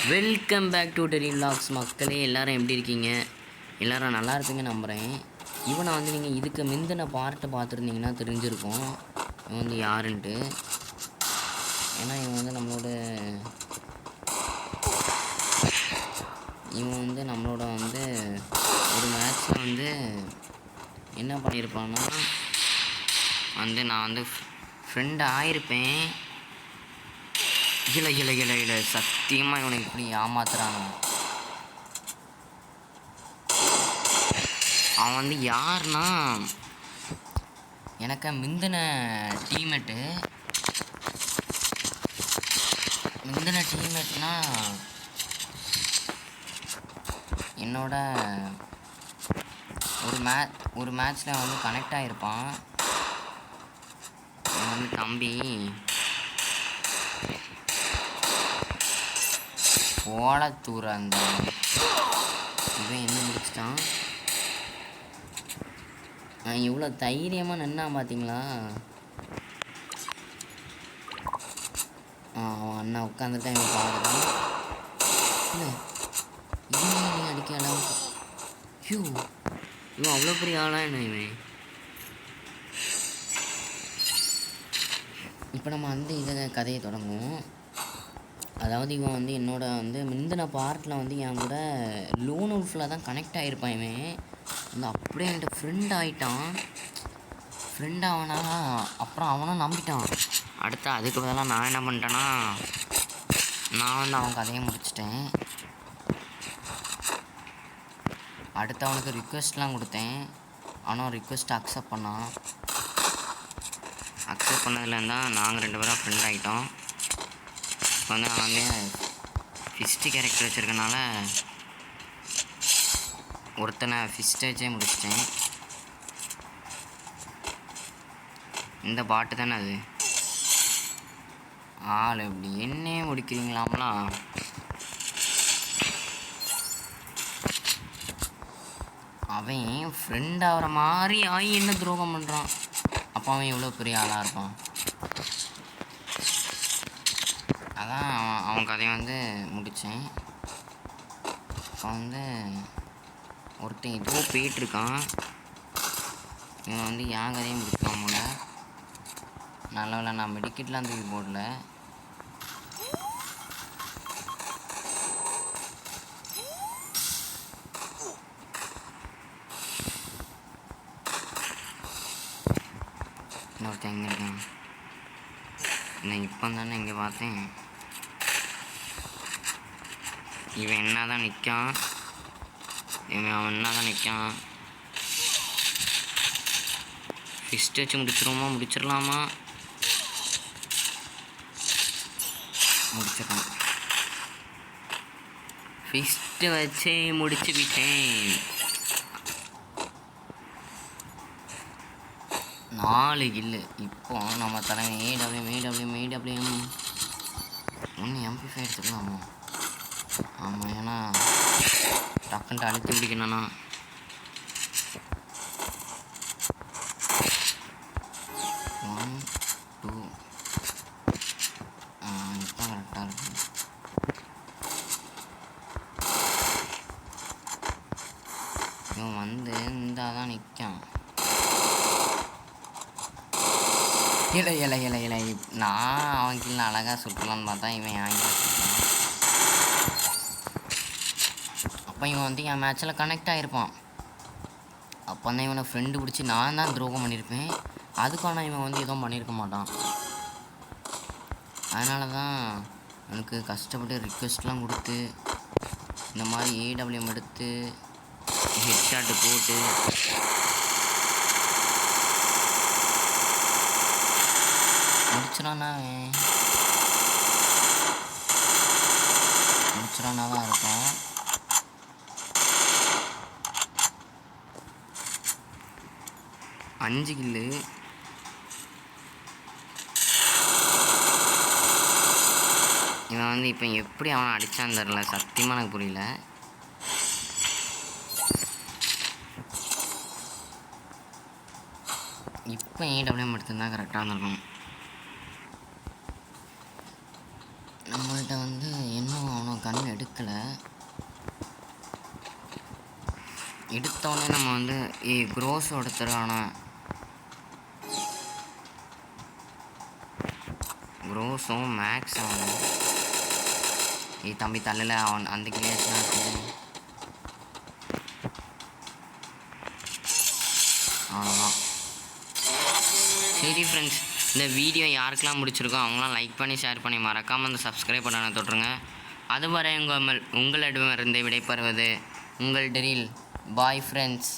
Welcome back to Terry vlogs மக்களே. எல்லோரும் எப்படி இருக்கீங்க? எல்லோரும் நல்லா இருப்பீங்க நம்புகிறேன். இவனை வந்து நீங்கள் இதுக்கு முந்தின பார்ட்டை பார்த்துருந்தீங்கன்னா தெரிஞ்சிருக்கும் இவன் வந்து யாருன்ட்டு. ஏன்னா இவன் வந்து நம்மளோட ஒரு மேட்ச்சில் வந்து என்ன பண்ணியிருப்பான்னா நான் ஃப்ரெண்ட் ஆகிருப்பேன். இல்லை சத்தியமாக இவனை இப்படி ஏமாத்துறாங்க. அவன் யாருன்னா எனக்கு முந்தின டீம்மேட்னா என்னோட ஒரு மேட்ச்சில் கனெக்ட் ஆகிருப்பான். இவன் தம்பி ஓலத்தூர் அந்த இவன் என்ன முடிச்சிட்டான். இவ்வளோ தைரியமாக நின்னா பார்த்தீங்களா? அவன் அண்ணா உட்காந்துருக்கான். இவன் பார்க்குறான். இல்லை இவன் நீ அடிக்கலாம். இவன் அவ்வளோ பெரிய ஆளா என்ன இவன்? இப்போ நம்ம இதை கதையை தொடங்குவோம். அதாவது இவன் என்னோட முந்தின பார்ட்டில் என் கூட லோன் உல்ஃபில் தான் கனெக்ட் ஆகிருப்பான். இவன் அப்படியே என்கிட்ட ஃப்ரெண்ட் ஆகிட்டான். ஃப்ரெண்ட் ஆவனா அப்புறம் அவனும் நம்பிட்டான். அடுத்து அதுக்கு பதிலாக நான் என்ன பண்ணிட்டேன்னா நான் அவன் கதையை முடிச்சிட்டேன். அடுத்து அவனுக்கு ரிக்வெஸ்ட்லாம் கொடுத்தேன். ஆனால் ரிக்வெஸ்ட் அக்செப்ட் பண்ணான். அக்செப்ட் பண்ணதுலேருந்து தான் நாங்கள் 2 பேரும் ஃப்ரெண்ட் ஆகிட்டோம். இப்போ நான் ஃபிஸ்ட்டு கேரக்டர் வச்சுருக்கனால ஒருத்தனை ஃபிஸ்ட்டை வச்சே முடிச்சிட்டேன். இந்த பாட்டு தானே அது. ஆள் எப்படி என்னே முடிக்கிறீங்களாம்லாம். அவன் ஃப்ரெண்ட் ஆகிற மாதிரி ஆகி என்ன துரோகம் பண்ணுறான். அப்போ அவன் எவ்வளோ பெரிய ஆளாக இருப்பான். அதான் அவன் கதையை முடித்தேன். இப்போ ஒருத்தன் ஏதோ போயிட்டுருக்கான். இவன் என் கதையை முடிப்பான் போல. நல்ல நான் மெடிக்கெட்லாம் தூக்கி போடல. இன்னொருத்தன் எங்கே இருக்கான்? நான் இப்போ தானே இங்கே பார்த்தேன். இவன் என்ன தான் நிற்கான். அவன் என்ன தான் நிற்கான். ஃபிஸ்ட் வச்சு முடிச்சிடலாமா? முடிச்சிடலாம். ஃபிஸ்ட்டு வச்சு முடிச்சு விட்டேன். 4 கில்லு. இப்போ நம்ம தலைவன் ஏடபிள்யூஎம் ஒன்று MP5 எடுத்துக்கலாமா? ஆமாம், ஏன்னா டக்குன்ட்டு அழுத்தி பிடிக்கணும்னா 1 2 இப்போ கரெக்டாக இருக்கும். இவன் இந்தாதான் நிற்கான். இல்லை நான் அவன் கீழே அழகாக சுற்றலான்னு பார்த்தா இவன் வாங்கி சுற்றுறான். அப்போ இவன் என் மேட்ச்சில் கனெக்ட் ஆகிருப்பான். அப்போ தான் இவனை ஃப்ரெண்டு பிடிச்சி நான் தான் துரோகம் பண்ணியிருப்பேன். அதுக்கான இவன் எதுவும் பண்ணியிருக்க மாட்டான். அதனால தான் எனக்கு கஷ்டப்பட்டு ரிக்வெஸ்ட்லாம் கொடுத்து இந்த மாதிரி AWM எடுத்து ஹெட்ஷாட்டு போட்டு முடிச்சிடானா தான் இருக்கும். அஞ்சு கில்லு. இவன் இப்போ எப்படி அவனை அடித்தான்னு தெரில. சத்தியமாக எனக்கு புரியல. இப்போ AWM எடுத்துருந்தா கரெக்டாக இருந்திருக்கும். நம்மள்கிட்ட இன்னும் அவனை கண் எடுத்தோடனே நம்ம வந்து க்ரோஸ் ஒருத்தரான க்ரோஸும் மேக்ஸ் ஆகணும். தம்பி தள்ளல அவன் அந்த கிளியாச்சுன்னா அவ்வளோதான். சரி ஃப்ரெண்ட்ஸ், இந்த வீடியோ யாருக்கெல்லாம் பிடிச்சிருக்கோ அவங்களாம் லைக் பண்ணி ஷேர் பண்ணி மறக்காமல் அந்த சப்ஸ்கிரைப் பண்ண தொட்டுருங்க. அதுவரை உங்களிடமிருந்து விடைபெறுவது உங்கள் டெரில். Bye friends.